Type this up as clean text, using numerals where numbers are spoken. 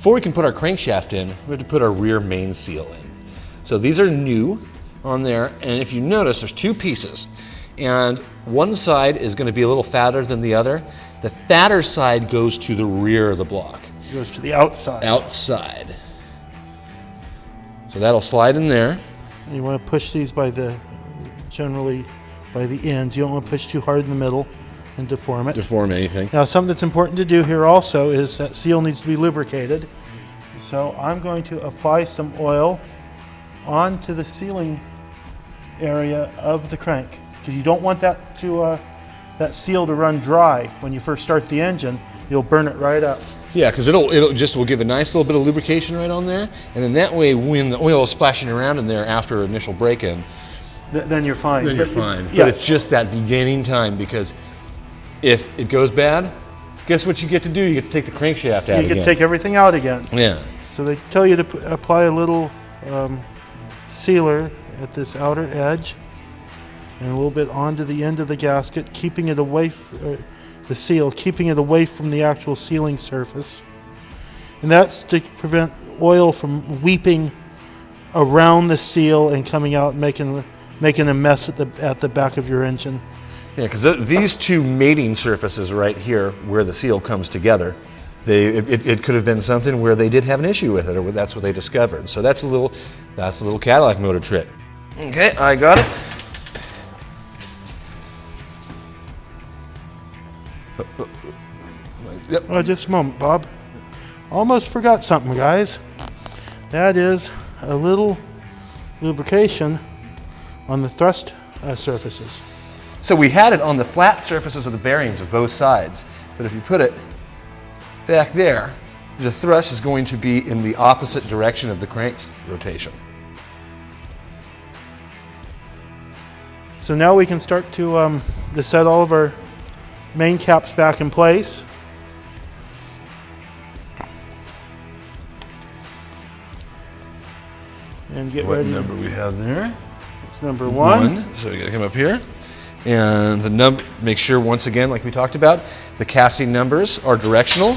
before we can put our crankshaft in, we have to put our rear main seal in. So these are new on there, and if you notice, there's two pieces. And one side is going to be a little fatter than the other. The fatter side goes to the rear of the block. It goes to the outside. Outside. So that'll slide in there. And you want to push these generally by the ends. You don't want to push too hard in the middle and deform it. Deform anything. Now, something that's important to do here also is that seal needs to be lubricated. So I'm going to apply some oil onto the sealing area of the crank, because you don't want that seal to run dry when you first start the engine. You'll burn it right up. Yeah, because we'll give a nice little bit of lubrication right on there, and then that way when the oil is splashing around in there after initial break-in, then you're fine. Then you're fine. Yeah. But it's just that beginning time, because if it goes bad, guess what you get to do? You get to take the crankshaft out again. You get to take everything out again. Yeah. So they tell you to apply a little sealer at this outer edge and a little bit onto the end of the gasket, keeping it away the seal, keeping it away from the actual sealing surface. And that's to prevent oil from weeping around the seal and coming out and making a mess at the back of your engine. Yeah, because these two mating surfaces right here, where the seal comes together, it could have been something where they did have an issue with it, or that's what they discovered. So that's a little Cadillac motor trick. Okay, I got it. Yep. Oh, just a moment, Bob. Almost forgot something, guys. That is a little lubrication on the thrust surfaces. So we had it on the flat surfaces of the bearings of both sides, but if you put it back there, the thrust is going to be in the opposite direction of the crank rotation. So now we can start to set all of our main caps back in place. And get ready. What number we have there? It's number one. So we got to come up here. And the make sure, once again, like we talked about, the casting numbers are directional.